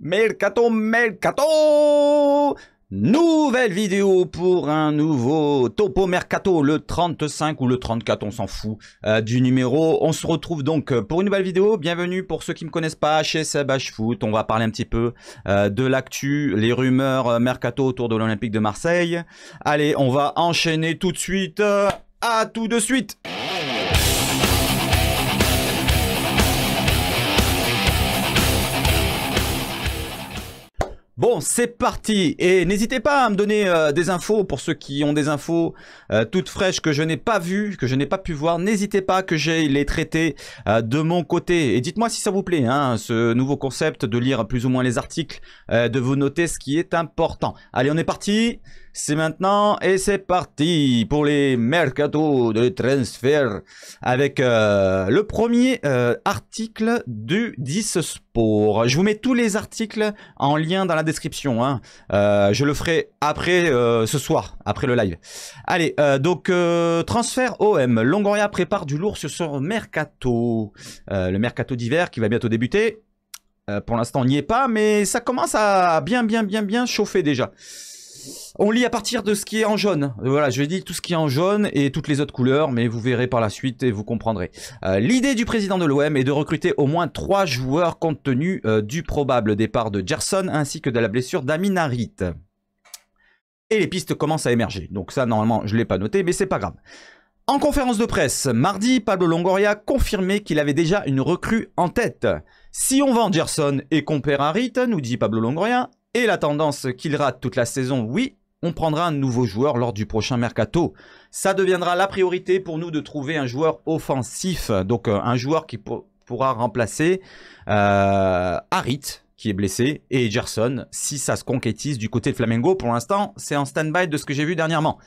Mercato, mercato! Nouvelle vidéo pour un nouveau Topo Mercato, le 35 ou le 34, on s'en fout, du numéro. On se retrouve donc pour une nouvelle vidéo. Bienvenue pour ceux qui ne me connaissent pas chez Seb Foot. On va parler un petit peu de l'actu, les rumeurs Mercato autour de l'Olympique de Marseille. Allez, on va enchaîner tout de suite. À tout de suite! Bon, c'est parti. Et n'hésitez pas à me donner des infos pour ceux qui ont des infos toutes fraîches que je n'ai pas vues, que je n'ai pas pu voir. N'hésitez pas que j'aille les traiter de mon côté. Et dites-moi si ça vous plaît, hein, ce nouveau concept de lire plus ou moins les articles, de vous noter ce qui est important. Allez, on est parti. C'est maintenant et c'est parti pour les mercato de transfert avec le premier article du 10 Sport. Je vous mets tous les articles en lien dans la description. Hein. Je le ferai après ce soir, après le live. Allez, donc transfert OM. Longoria prépare du lourd sur son mercato. Le mercato d'hiver qui va bientôt débuter. Pour l'instant, on n'y est pas, mais ça commence à bien chauffer déjà. On lit à partir de ce qui est en jaune. Voilà, je dis tout ce qui est en jaune et toutes les autres couleurs, mais vous verrez par la suite et vous comprendrez. L'idée du président de l'OM est de recruter au moins 3 joueurs compte tenu du probable départ de Gerson ainsi que de la blessure d'Amin Harit. Et les pistes commencent à émerger. Donc ça, normalement, je ne l'ai pas noté, mais c'est pas grave. En conférence de presse, mardi, Pablo Longoria confirmait qu'il avait déjà une recrue en tête. Si on vend Gerson et qu'on perd Harit, nous dit Pablo Longoria, et la tendance qu'il rate toute la saison, oui, on prendra un nouveau joueur lors du prochain mercato. Ça deviendra la priorité pour nous de trouver un joueur offensif. Donc un joueur qui pourra remplacer Harit, qui est blessé, et Gerson, si ça se concrétise du côté de Flamengo. Pour l'instant, c'est en stand-by de ce que j'ai vu dernièrement.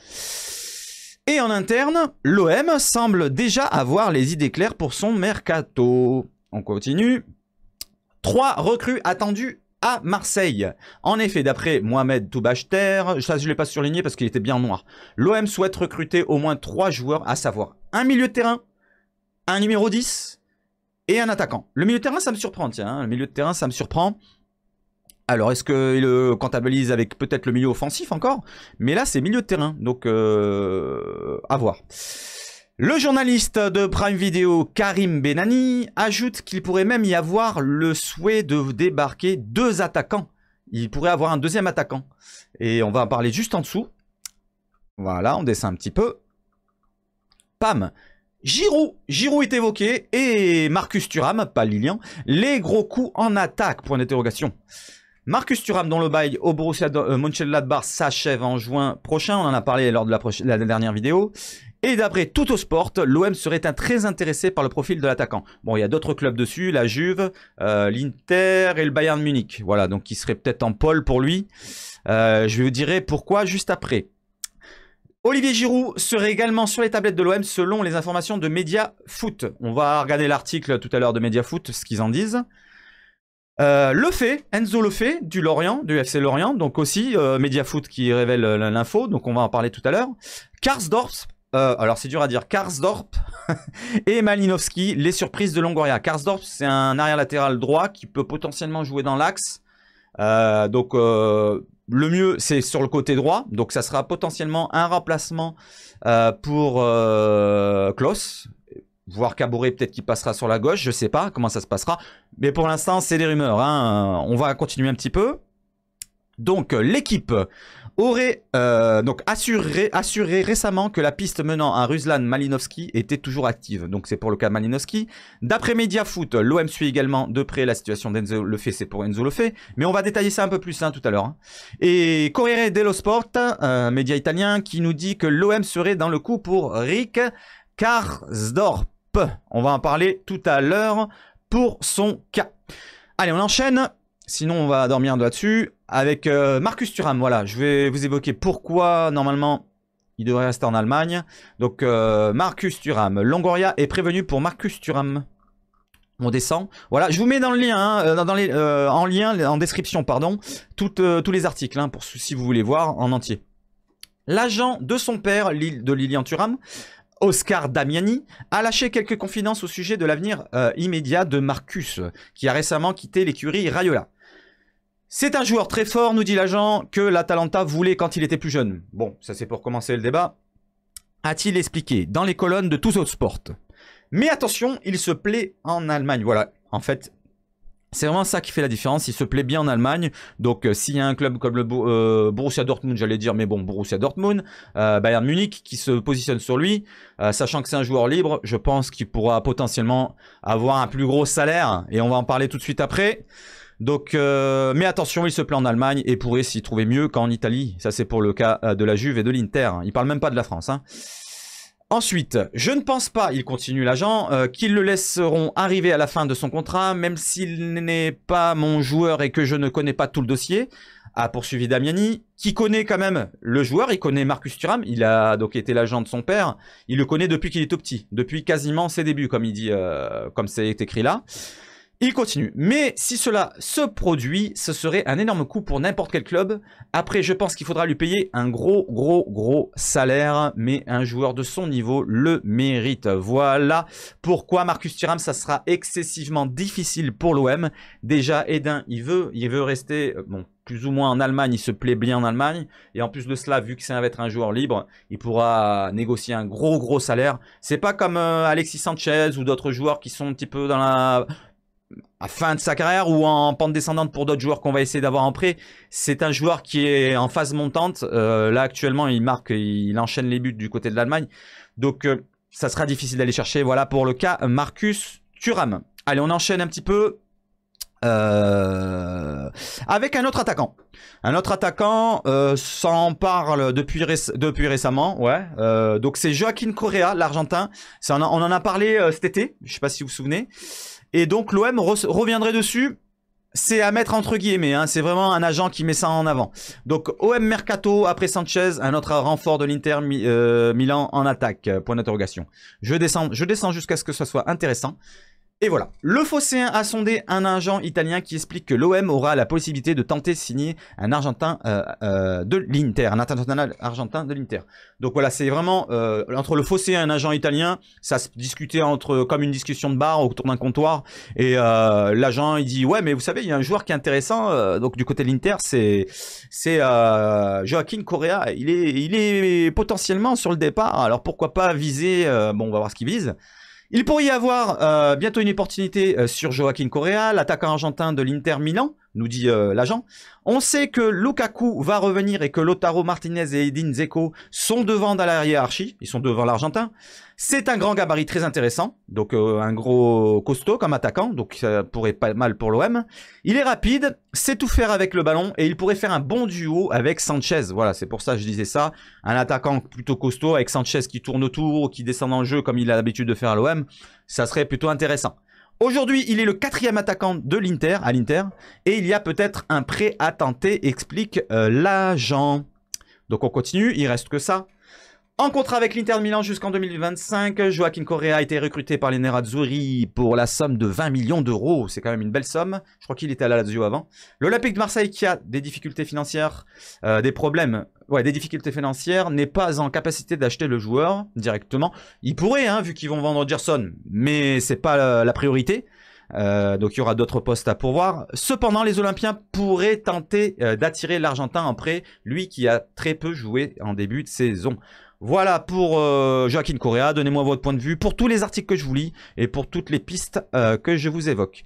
Et en interne, l'OM semble déjà avoir les idées claires pour son mercato. On continue. 3 recrues attendues à Marseille. En effet, d'après Mohamed Toubachter, ça je ne l'ai pas surligné parce qu'il était bien noir, l'OM souhaite recruter au moins 3 joueurs, à savoir un milieu de terrain, un numéro 10 et un attaquant. Le milieu de terrain, ça me surprend, tiens, le milieu de terrain, ça me surprend. Alors, est-ce qu'il le comptabilise avec peut-être le milieu offensif encore? Mais là, c'est milieu de terrain, donc à voir. Le journaliste de Prime Video, Karim Benani, ajoute qu'il pourrait même y avoir le souhait de débarquer 2 attaquants. Il pourrait avoir un deuxième attaquant. Et on va en parler juste en dessous. Voilà, on descend un petit peu. Pam! Giroud est évoqué. Et Marcus Thuram, pas Lilian, les gros coups en attaque, point d'interrogation. Marcus Thuram, dont le bail au Borussia Mönchengladbach s'achève en juin prochain. On en a parlé lors de la dernière vidéo. Et d'après Tuttosport, l'OM serait très intéressé par le profil de l'attaquant. Bon, il y a d'autres clubs dessus, la Juve, l'Inter et le Bayern Munich. Voilà, donc il serait peut-être en pôle pour lui. Je vous dirai pourquoi juste après. Olivier Giroud serait également sur les tablettes de l'OM selon les informations de Mediafoot. On va regarder l'article tout à l'heure de Mediafoot, ce qu'ils en disent. Enzo Lefebvre du Lorient, du FC Lorient, donc aussi Mediafoot qui révèle l'info, donc on va en parler tout à l'heure. Karsdorp, alors c'est dur à dire, Karsdorp et Malinowski, les surprises de Longoria. Karsdorp, c'est un arrière latéral droit qui peut potentiellement jouer dans l'axe. Donc le mieux c'est sur le côté droit, donc ça sera potentiellement un remplacement pour Klose. Voire Caboret, peut-être qu'il passera sur la gauche, je sais pas comment ça se passera. Mais pour l'instant, c'est des rumeurs. Hein. On va continuer un petit peu. Donc, l'équipe aurait donc assuré récemment que la piste menant à Ruslan Malinowski était toujours active. Donc, c'est pour le cas Malinowski. D'après Mediafoot, l'OM suit également de près la situation d'Enzo Lefebvre. C'est pour Enzo Lefebvre. Mais on va détailler ça un peu plus hein, tout à l'heure. Hein. Et Corriere dello Sport, média italien, qui nous dit que l'OM serait dans le coup pour Rick Karsdorp. On va en parler tout à l'heure pour son cas. Allez, on enchaîne. Sinon, on va dormir là-dessus. Avec Marcus Thuram. Voilà, je vais vous évoquer pourquoi, normalement, il devrait rester en Allemagne. Donc, Marcus Thuram. Longoria est prévenu pour Marcus Thuram. On descend. Voilà, je vous mets dans le lien, hein, en lien, en description, pardon, tous les articles, hein, pour si vous voulez voir en entier. L'agent de son père, de Lilian Thuram, Oscar Damiani a lâché quelques confidences au sujet de l'avenir immédiat de Marcus, qui a récemment quitté l'écurie Raiola. C'est un joueur très fort, nous dit l'agent, que l'Atalanta voulait quand il était plus jeune. Bon, ça c'est pour commencer le débat. A-t-il expliqué dans les colonnes de Tous Autres Sport. Mais attention, il se plaît en Allemagne. Voilà, en fait, c'est vraiment ça qui fait la différence. Il se plaît bien en Allemagne. Donc, s'il y a un club comme le Borussia Dortmund, j'allais dire, mais bon, Borussia Dortmund, Bayern Munich, qui se positionne sur lui, sachant que c'est un joueur libre, je pense qu'il pourra potentiellement avoir un plus gros salaire. Et on va en parler tout de suite après. Donc, mais attention, il se plaît en Allemagne et pourrait s'y trouver mieux qu'en Italie. Ça, c'est pour le cas de la Juve et de l'Inter. Il parle même pas de la France, hein. Ensuite, je ne pense pas, il continue l'agent, qu'ils le laisseront arriver à la fin de son contrat, même s'il n'est pas mon joueur et que je ne connais pas tout le dossier, a poursuivi Damiani, qui connaît quand même le joueur, il connaît Marcus Thuram, il a donc été l'agent de son père, il le connaît depuis qu'il est tout petit, depuis quasiment ses débuts, comme il dit, comme c'est écrit là. Il continue. Mais si cela se produit, ce serait un énorme coup pour n'importe quel club. Après, je pense qu'il faudra lui payer un gros salaire. Mais un joueur de son niveau le mérite. Voilà pourquoi Marcus Thuram, ça sera excessivement difficile pour l'OM. Déjà, Edin, il veut rester... bon, plus ou moins en Allemagne, il se plaît bien en Allemagne. Et en plus de cela, vu que ça va être un joueur libre, il pourra négocier un gros salaire. C'est pas comme Alexis Sanchez ou d'autres joueurs qui sont un petit peu dans la... à fin de sa carrière ou en pente descendante pour d'autres joueurs qu'on va essayer d'avoir en prêt. C'est un joueur qui est en phase montante. Là, actuellement, il enchaîne les buts du côté de l'Allemagne. Donc, ça sera difficile d'aller chercher. Voilà pour le cas Marcus Thuram. Allez, on enchaîne un petit peu avec un autre attaquant. Un autre attaquant, ça en parle depuis récemment. Ouais. Donc, c'est Joaquín Correa, l'Argentin. On en a parlé cet été. Je ne sais pas si vous vous souvenez. Et donc l'OM reviendrait dessus, c'est à mettre entre guillemets, hein, c'est vraiment un agent qui met ça en avant. Donc OM Mercato après Sanchez, un autre renfort de l'Inter Milan en attaque, point d'interrogation. Je descends jusqu'à ce que ce soit intéressant. Et voilà, le Phocéen a sondé un agent italien qui explique que l'OM aura la possibilité de tenter de signer un Argentin de l'Inter, un international argentin de l'Inter. Donc voilà, c'est vraiment entre le Phocéen et un agent italien, ça se discutait comme une discussion de bar autour d'un comptoir. Et l'agent il dit ouais mais vous savez il y a un joueur qui est intéressant, donc du côté de l'Inter c'est Joaquín Correa, il est potentiellement sur le départ, alors pourquoi pas viser, bon on va voir ce qu'il vise. Il pourrait y avoir bientôt une opportunité sur Joaquín Correa, l'attaquant argentin de l'Inter Milan, nous dit l'agent. On sait que Lukaku va revenir et que Lautaro Martinez et Edin Dzeko sont devant dans la hiérarchie, ils sont devant l'Argentin. C'est un grand gabarit très intéressant, donc un gros costaud comme attaquant, donc ça pourrait pas être mal pour l'OM. Il est rapide, sait tout faire avec le ballon et il pourrait faire un bon duo avec Sanchez. Voilà, c'est pour ça que je disais ça. Un attaquant plutôt costaud avec Sanchez qui tourne autour, qui descend dans le jeu comme il a l'habitude de faire à l'OM, ça serait plutôt intéressant. Aujourd'hui, il est le 4e attaquant de l'Inter, à l'Inter, et il y a peut-être un prêt à tenter, explique l'agent. Donc on continue, il reste que ça. En contrat avec l'Inter de Milan jusqu'en 2025, Joaquín Correa a été recruté par les Nerazzurri pour la somme de 20 millions d'euros. C'est quand même une belle somme. Je crois qu'il était à la Lazio avant. L'Olympique de Marseille, qui a des difficultés financières, des difficultés financières, n'est pas en capacité d'acheter le joueur directement. Il pourrait, hein, vu qu'ils vont vendre Gerson, mais c'est pas la priorité. Donc il y aura d'autres postes à pourvoir. Cependant, les Olympiens pourraient tenter d'attirer l'Argentin en prêt, lui qui a très peu joué en début de saison. Voilà pour Joaquín Correa, donnez-moi votre point de vue pour tous les articles que je vous lis et pour toutes les pistes que je vous évoque.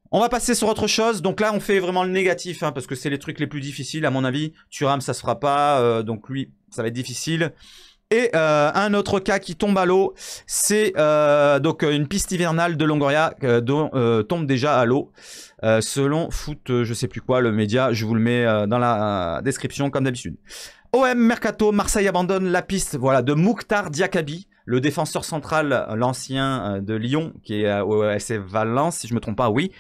On va passer sur autre chose, donc là on fait vraiment le négatif, hein, parce que c'est les trucs les plus difficiles à mon avis. Thuram ça se fera pas, donc lui ça va être difficile. Et un autre cas qui tombe à l'eau, c'est donc une piste hivernale de Longoria dont tombe déjà à l'eau. Selon Foot, je sais plus quoi, le média, je vous le mets dans la description comme d'habitude. OM Mercato, Marseille abandonne la piste voilà, de Mouktar Diakabi, le défenseur central, l'ancien de Lyon, qui est au SC Valence, si je me trompe pas, oui.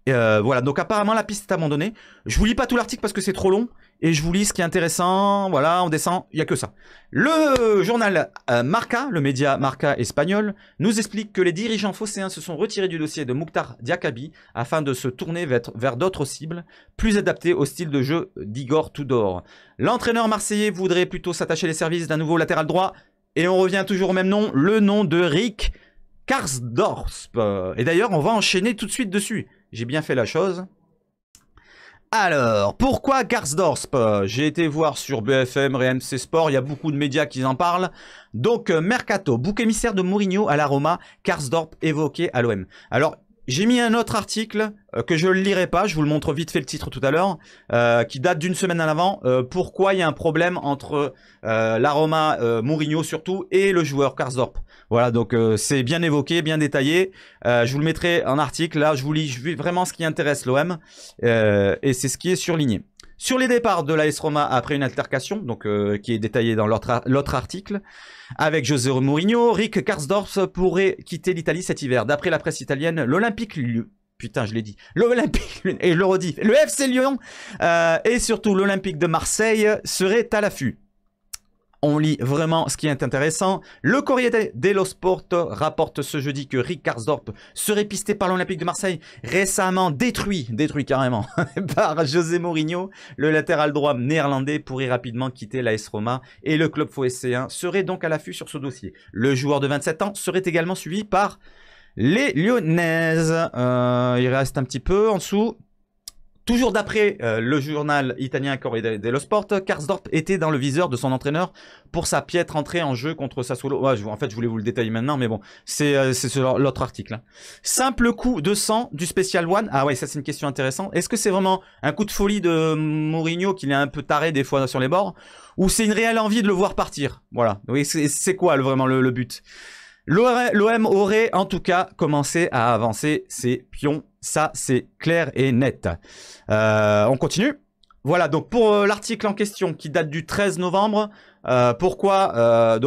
Voilà, donc apparemment la piste est abandonnée. Je vous lis pas tout l'article parce que c'est trop long. Et je vous lis ce qui est intéressant. Voilà, on descend, il n'y a que ça. Le journal Marca, le média Marca espagnol, nous explique que les dirigeants phocéens se sont retirés du dossier de Mouktar Diakabi afin de se tourner vers d'autres cibles, plus adaptées au style de jeu d'Igor Tudor. L'entraîneur marseillais voudrait plutôt s'attacher les services d'un nouveau latéral droit. Et on revient toujours au même nom, le nom de Rick Karsdorp. Et d'ailleurs, on va enchaîner tout de suite dessus. J'ai bien fait la chose. Alors, pourquoi Karsdorp? J'ai été voir sur BFM, RMC Sport, il y a beaucoup de médias qui en parlent. Donc, Mercato, bouc émissaire de Mourinho à la Roma, Karsdorp évoqué à l'OM. Alors, j'ai mis un autre article que je ne lirai pas, je vous le montre vite fait le titre tout à l'heure, qui date d'une semaine en avant. Pourquoi il y a un problème entre la Roma, Mourinho surtout, et le joueur Karsdorp. Voilà, donc c'est bien évoqué, bien détaillé. Je vous le mettrai en article. Là, je vous lis vraiment ce qui intéresse l'OM, et c'est ce qui est surligné. Sur les départs de l'AS Roma après une altercation, donc qui est détaillée dans l'autre article, avec José Mourinho, Rick Karsdorp pourrait quitter l'Italie cet hiver. D'après la presse italienne, l'Olympique, putain je l'ai dit, l'Olympique, et je le redis, le FC Lyon et surtout l'Olympique de Marseille seraient à l'affût. On lit vraiment ce qui est intéressant. Le Corriere dello Sport rapporte ce jeudi que Rick Karsdorp serait pisté par l'Olympique de Marseille, récemment détruit carrément, par José Mourinho. Le latéral droit néerlandais pourrait rapidement quitter l'AS Roma et le club phocéen serait donc à l'affût sur ce dossier. Le joueur de 27 ans serait également suivi par les Lyonnaises. Il reste un petit peu en dessous. Toujours d'après le journal italien Corriere dello Sport, Karsdorp était dans le viseur de son entraîneur pour sa piètre entrée en jeu contre Sassuolo. Ouais, en fait, je voulais vous le détailler maintenant, mais bon, c'est l'autre article. Hein. Simple coup de sang du Special One. Ah ouais, ça c'est une question intéressante. Est-ce que c'est vraiment un coup de folie de Mourinho qu'il est un peu taré des fois sur les bords, ou c'est une réelle envie de le voir partir? Voilà. Oui, c'est quoi vraiment le but? L'OM aurait en tout cas commencé à avancer ses pions. Ça, c'est clair et net. On continue. Voilà, donc pour l'article en question qui date du 13 novembre, pourquoi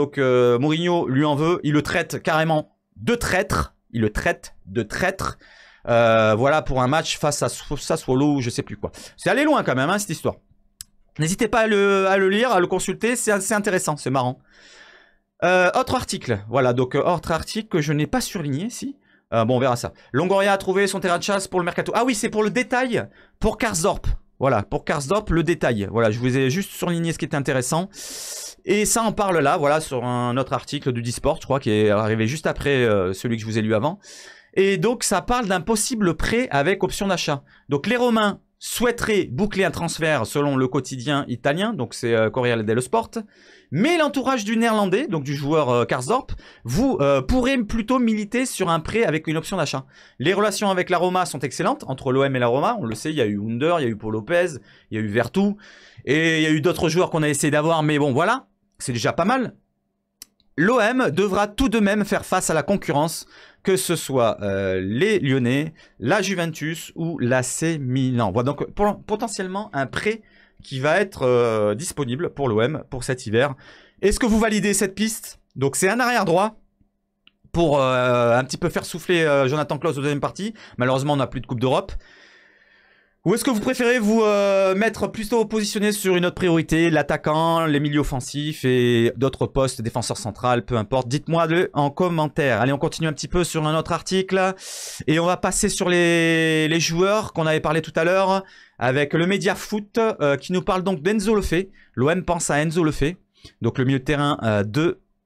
Mourinho lui en veut, il le traite carrément de traître. Il le traite de traître. Voilà, pour un match face à Sassuolo, je sais plus quoi. C'est allé loin quand même, hein, cette histoire. N'hésitez pas à le lire, à le consulter, c'est assez intéressant, c'est marrant. Autre article, voilà, donc autre article que je n'ai pas surligné, si. Bon, on verra ça. Longoria a trouvé son terrain de chasse pour le mercato. Ah oui, c'est pour le détail, pour Karsdorp. Voilà, pour Karsdorp, le détail. Voilà, je vous ai juste surligné ce qui était intéressant. Et ça en parle là, voilà, sur un autre article du Disport, je crois, qui est arrivé juste après celui que je vous ai lu avant. Et donc, ça parle d'un possible prêt avec option d'achat. Donc, les Romains souhaiteraient boucler un transfert selon le quotidien italien, donc c'est Corriere dello Sport, mais l'entourage du néerlandais, donc du joueur Karsdorp, vous pourrez plutôt militer sur un prêt avec une option d'achat. Les relations avec la Roma sont excellentes, entre l'OM et la Roma, on le sait, il y a eu Under, il y a eu Paul Lopez, il y a eu Vertu, et il y a eu d'autres joueurs qu'on a essayé d'avoir, mais bon voilà, c'est déjà pas mal. L'OM devra tout de même faire face à la concurrence, que ce soit les Lyonnais, la Juventus ou l'AC Milan. Voilà donc potentiellement un prêt qui va être disponible pour l'OM pour cet hiver. Est-ce que vous validez cette piste? Donc c'est un arrière droit pour un petit peu faire souffler Jonathan Klaus au deuxième partie. Malheureusement on n'a plus de Coupe d'Europe. Ou est-ce que vous préférez vous mettre plutôt positionné sur une autre priorité, l'attaquant, les milieux offensifs et d'autres postes, défenseur central, peu importe. Dites-moi-le en commentaire. Allez, on continue un petit peu sur un autre article. Et on va passer sur les joueurs qu'on avait parlé tout à l'heure avec le Média Foot qui nous parle donc d'Enzo Lefebvre. L'OM pense à Enzo Lefebvre, donc le milieu de terrain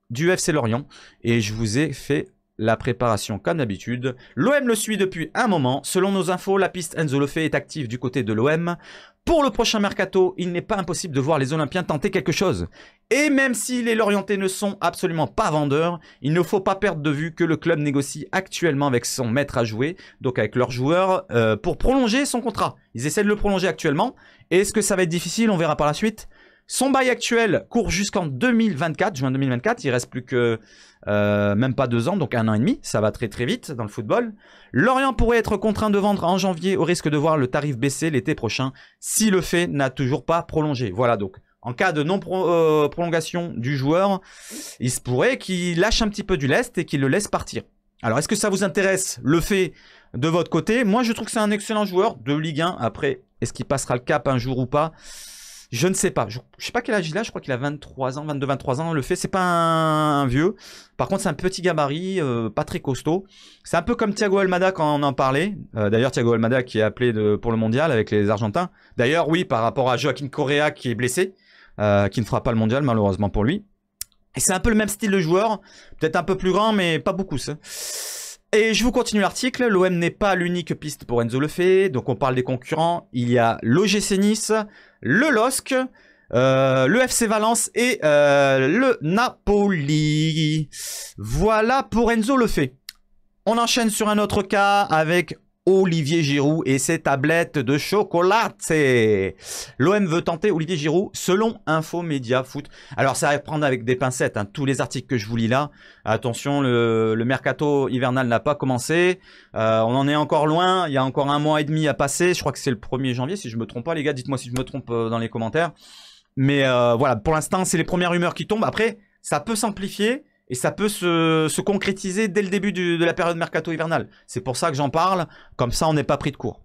du FC Lorient. Et je vous ai fait la préparation comme d'habitude. L'OM le suit depuis un moment. Selon nos infos, la piste Enzo Lefebvre est active du côté de l'OM. Pour le prochain mercato, il n'est pas impossible de voir les Olympiens tenter quelque chose. Et même si les Lorientais ne sont absolument pas vendeurs, il ne faut pas perdre de vue que le club négocie actuellement avec son maître à jouer, donc avec leurs joueurs, pour prolonger son contrat. Ils essaient de le prolonger actuellement. Est-ce que ça va être difficile? On verra par la suite. Son bail actuel court jusqu'en 2024, juin 2024. Il reste plus que même pas 2 ans, donc 1 an et demi. Ça va très très vite dans le football. Lorient pourrait être contraint de vendre en janvier au risque de voir le tarif baisser l'été prochain si le fait n'a toujours pas prolongé. Voilà, donc en cas de non-prolongation du joueur, il se pourrait qu'il lâche un petit peu du lest et qu'il le laisse partir. Alors, est-ce que ça vous intéresse le fait de votre côté? Moi, je trouve que c'est un excellent joueur de Ligue 1. Après, est-ce qu'il passera le cap un jour ou pas? Je ne sais pas. Je sais pas quel âge il a. Je crois qu'il a 23 ans, 22-23 ans. Le fait, c'est pas un vieux. Par contre, c'est un petit gabarit, pas très costaud. C'est un peu comme Thiago Almada quand on en parlait. D'ailleurs, Thiago Almada qui est appelé pour le mondial avec les Argentins. D'ailleurs, oui, par rapport à Joaquin Correa qui est blessé, qui ne fera pas le mondial malheureusement pour lui. Et c'est un peu le même style de joueur. Peut-être un peu plus grand, mais pas beaucoup ça. Et je vous continue l'article. L'OM n'est pas l'unique piste pour Enzo Lefebvre. Donc on parle des concurrents. Il y a l'OGC Nice, le LOSC, le FC Valence et le Napoli. Voilà pour Enzo Lefebvre. On enchaîne sur un autre cas avec Olivier Giroud et ses tablettes de chocolat. L'OM veut tenter Olivier Giroud selon Info Média Foot. Alors ça va prendre avec des pincettes, hein, tous les articles que je vous lis là. Attention, le mercato hivernal n'a pas commencé. On en est encore loin. Il y a encore 1 mois et demi à passer. Je crois que c'est le 1er janvier si je me trompe pas les gars. Dites-moi si je me trompe dans les commentaires. Mais voilà, pour l'instant c'est les premières rumeurs qui tombent. Après ça peut s'amplifier. Et ça peut se concrétiser dès le début de la période mercato hivernale. C'est pour ça que j'en parle. Comme ça, on n'est pas pris de court.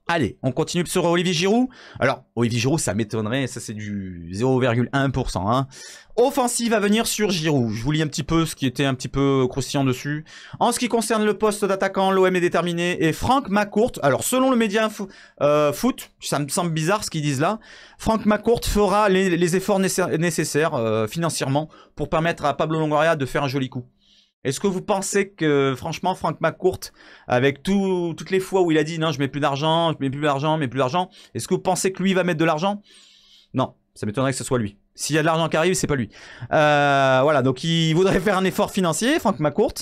Allez, on continue sur Olivier Giroud. Alors, Olivier Giroud, ça m'étonnerait. Ça, c'est du 0,1%. Hein. Offensive à venir sur Giroud. Je vous lis un petit peu ce qui était un petit peu croustillant dessus. En ce qui concerne le poste d'attaquant, l'OM est déterminé. Et Franck McCourt, alors selon le média foot, ça me semble bizarre ce qu'ils disent là. Franck McCourt fera les efforts nécessaires financièrement pour permettre à Pablo Longoria de faire un joli coup. Est-ce que vous pensez que, franchement, Franck McCourt, avec toutes les fois où il a dit « Non, je mets plus d'argent, je mets plus d'argent, est-ce que vous pensez que lui va mettre de l'argent? Non, ça m'étonnerait que ce soit lui. S'il y a de l'argent qui arrive, c'est pas lui. Voilà, donc il voudrait faire un effort financier, Franck McCourt.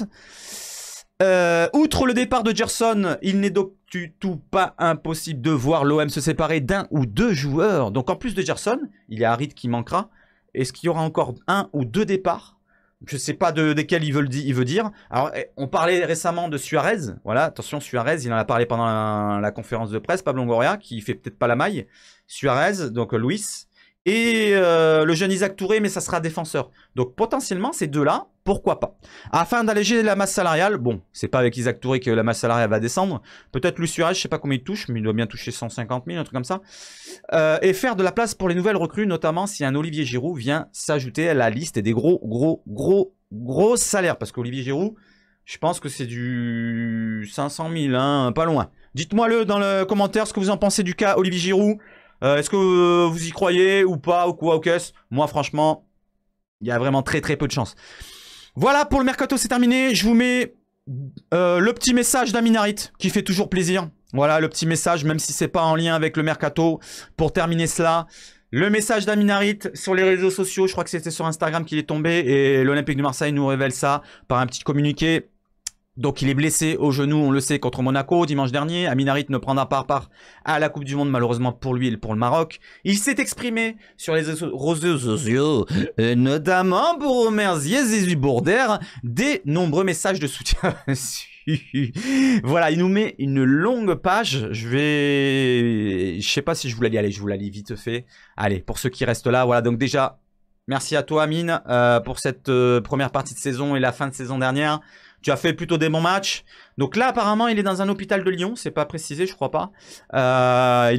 Outre le départ de Gerson, il n'est donc du tout pas impossible de voir l'OM se séparer d'un ou deux joueurs. Donc en plus de Gerson, il y a Harit qui manquera. Est-ce qu'il y aura encore 1 ou 2 départs? Je ne sais pas desquels il veut dire. Alors, on parlait récemment de Suarez. Voilà, attention, Suarez, il en a parlé pendant la conférence de presse. Pablo Longoria, qui fait peut-être pas la maille. Suarez, donc Luis. Et le jeune Isaac Touré, mais ça sera défenseur. Donc, potentiellement, ces deux-là, pourquoi pas. Afin d'alléger la masse salariale, bon, c'est pas avec Isaac Touré que la masse salariale va descendre. Peut-être Luis Suarez, je sais pas combien il touche, mais il doit bien toucher 150 000, un truc comme ça. Et faire de la place pour les nouvelles recrues, notamment si un Olivier Giroud vient s'ajouter à la liste et des gros salaires. Parce qu'Olivier Giroud, je pense que c'est du 500 000, hein, pas loin. Dites-moi-le dans le commentaire ce que vous en pensez du cas Olivier Giroud. Est-ce que vous y croyez ou pas, ou quoi, ou qu'est-ce? Moi, franchement, il y a vraiment très peu de chance. Voilà, pour le mercato, c'est terminé. Je vous mets le petit message d'Amin Harit, qui fait toujours plaisir. Voilà, le petit message, même si c'est pas en lien avec le mercato. Pour terminer cela, le message d'Amin Harit sur les réseaux sociaux. Je crois que c'était sur Instagram qu'il est tombé. Et l'Olympique de Marseille nous révèle ça par un petit communiqué. Donc il est blessé au genou, on le sait, contre Monaco dimanche dernier. Amin Harit ne prendra pas part à la Coupe du Monde, malheureusement pour lui et pour le Maroc. Il s'est exprimé sur les réseaux sociaux, notamment pour remercier Zézu Bourder des nombreux messages de soutien. Voilà, il nous met une longue page. Je sais pas si je vous la lis. Allez, je vous la lis vite fait. Allez, pour ceux qui restent là, voilà. Donc déjà, merci à toi Amine pour cette première partie de saison et la fin de saison dernière. Tu as fait plutôt des bons matchs. Donc là, apparemment, il est dans un hôpital de Lyon. C'est pas précisé, je crois pas. Il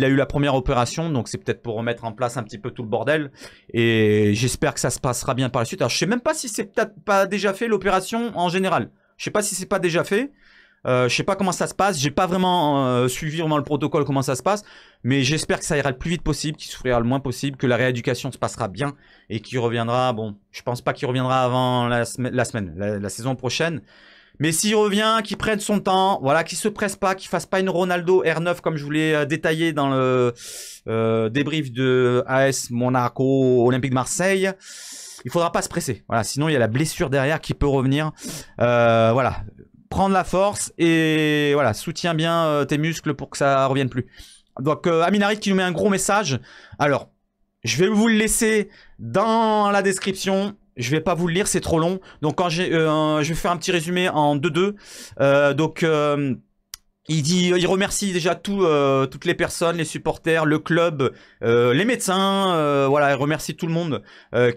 a eu la première opération. Donc c'est peut-être pour remettre en place un petit peu tout le bordel. Et j'espère que ça se passera bien par la suite. Alors je sais même pas si c'est peut-être pas déjà fait l'opération en général. Je sais pas si c'est pas déjà fait. Je sais pas comment ça se passe. J'ai pas vraiment suivi vraiment le protocole, comment ça se passe. Mais j'espère que ça ira le plus vite possible, qu'il souffrira le moins possible, que la rééducation se passera bien et qu'il reviendra. Bon, je pense pas qu'il reviendra avant la saison prochaine. Mais s'il revient, qu'il prenne son temps, voilà, qu'il se presse pas, qu'il fasse pas une Ronaldo R9 comme je vous l'ai détaillé dans le débrief de AS Monaco Olympique de Marseille. Il faudra pas se presser. Voilà, sinon il y a la blessure derrière qui peut revenir. Voilà, prendre la force et voilà, soutiens bien tes muscles pour que ça revienne plus. Donc Amin Harit qui nous met un gros message. Alors, je vais vous le laisser dans la description. Je vais pas vous le lire, c'est trop long. Donc quand je vais faire un petit résumé en 2-2. Il remercie déjà toutes les personnes, les supporters, le club, les médecins. Voilà, il remercie tout le monde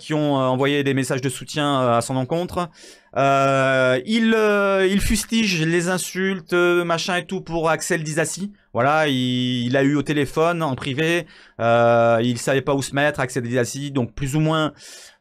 qui ont envoyé des messages de soutien à son encontre. Il fustige les insultes, machin et tout pour Axel Disasi. Voilà. Voilà, il a eu au téléphone en privé, il savait pas où se mettre, Axel Disasi, donc plus ou moins,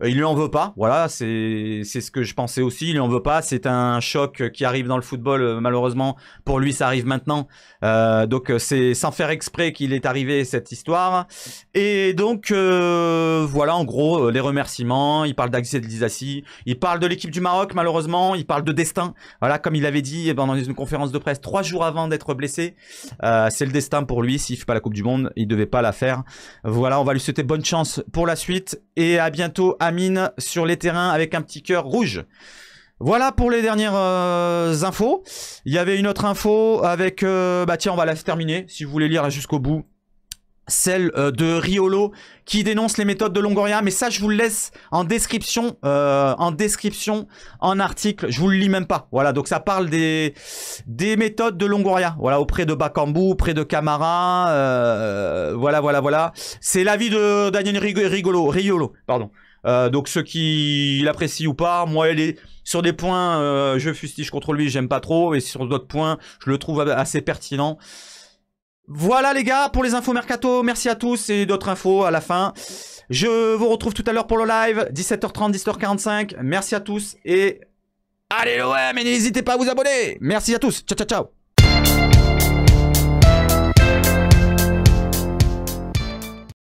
il lui en veut pas. Voilà, c'est ce que je pensais aussi, il lui en veut pas. C'est un choc qui arrive dans le football, malheureusement pour lui, ça arrive maintenant. Donc c'est sans faire exprès qu'il est arrivé cette histoire. Et donc voilà, en gros, les remerciements. Il parle d'Axel Disasi, il parle de l'équipe du Maroc, malheureusement, il parle de destin. Voilà, comme il avait dit dans une conférence de presse 3 jours avant d'être blessé. C'est le destin pour lui, s'il fait pas la Coupe du Monde, il devait pas la faire. Voilà, on va lui souhaiter bonne chance pour la suite. Et à bientôt, Amine, sur les terrains avec un petit cœur rouge. Voilà pour les dernières infos. Il y avait une autre info avec... bah tiens, on va la terminer, si vous voulez lire jusqu'au bout. Celle de Riolo qui dénonce les méthodes de Longoria, mais ça je vous le laisse en description, en article, je vous le lis même pas. Voilà, donc ça parle des méthodes de Longoria, voilà, auprès de Bakambu, auprès de Camara, voilà. C'est l'avis de Daniel Riolo, pardon. Donc ceux qui l'apprécient ou pas, moi elle est sur des points, je fustige contre lui, j'aime pas trop, et sur d'autres points, je le trouve assez pertinent. Voilà les gars pour les infos mercato, merci à tous et d'autres infos à la fin. Je vous retrouve tout à l'heure pour le live, 17h30, 17h45. Merci à tous et allez ouais, mais n'hésitez pas à vous abonner. Merci à tous, ciao ciao ciao.